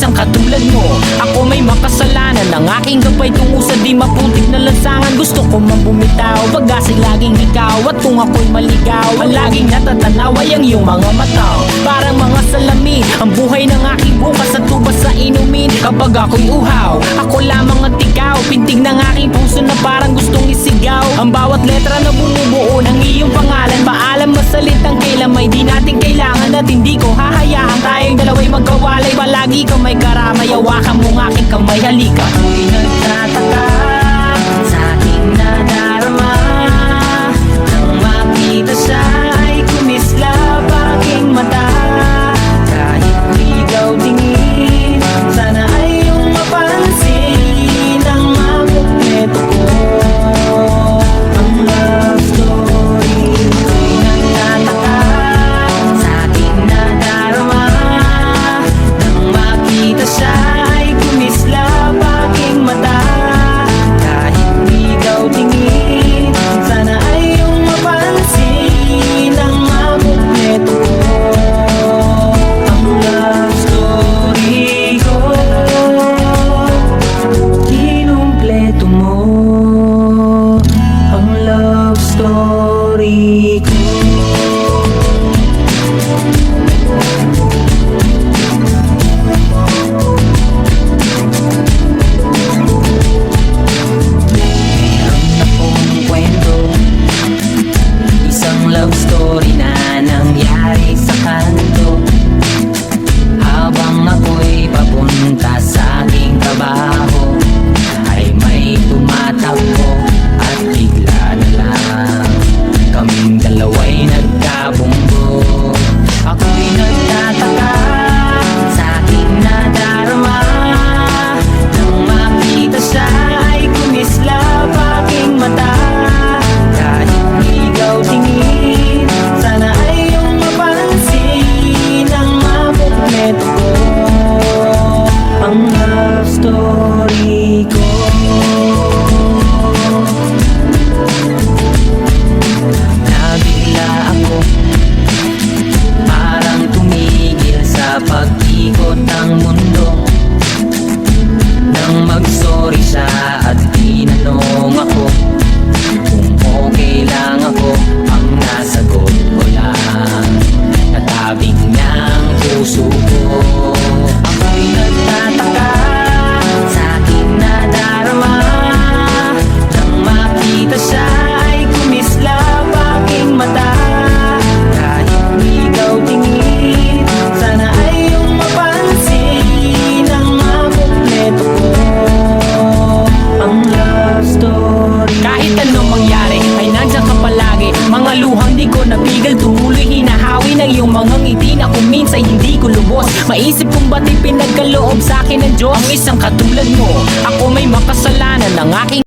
isang katulad mo. Ako may makasalanan, ang aking gabay tungo sa di maputik na lansangan. Gusto ko man bumitaw, pag-asa'y laging ikaw. At kung ako'y maligaw, ang laging natatanaw ay ang iyong mga mata. Parang mga salamin, ang buhay ng aking bukas at tubas sa inumin. Kapag ako'y uhaw, ako lamang at ikaw. Pintig ng aking puso na parang gustong isigaw. Ang bawat letra na bumubuo ng iyong pangalan. Paalam masalitang kailan may di natin kailangan. At hindi ko hahayaan tayong dalawa'y magkawalay. Palagi ka may karamay, hawakan mong aking kamay, halika. Ako'y nagtataka sa aking nadarama, nang makita siya ay kumislap aking mata. Kahit ligaw tingin, sana ay iyong mapansin ang makumpleto ko. Ang love story ko'y nagtataka sa aking nadarama, nang makita siya ay kumislap aking mata. Kahit ligaw tingin, sana ay iyong mapansin ang makumpleto ko. Ang love story ko, kinumpleto mo. Ang love story ko. Kwento, isang love story na nangyari sa kanto. Habang ako'y papunta sa aking trabaho, ay may tumatakbo at bigla na lang kaming dalawa'y nagkabunggo. Ako'y nagtataka sa aking nadarama, nang makita siya ay kumislap aking mata. Kahit ligaw tingin, sana ay iyong mapansin ang makumpleto ko. Ang love story ko. Nabigla ako, parang tumigil sa pag-ikot ng mundo. Nang mag-sorry siya at tinanong ako kung okay lang ako, ang nasagot ko lang natabing niyang puso ko. Ako'y nagtataka sa aking nadarama, nang makita siya ay kumislap aking mata. Kahit ligaw tingin, sana ay iyong mapansin ang makumpleto ko. Ang love story. Kahit anong mangyari ay nandiyan ka palagi. Mga luhang di ko napigil, tumuloy hinahawi ng iyong mga ngiti na kung minsan hindi ko lubos. Maisip kong ba't ipinagkaloob sa akin ng Diyos ang isang katulad mo. Ako may makasalanan, ang aking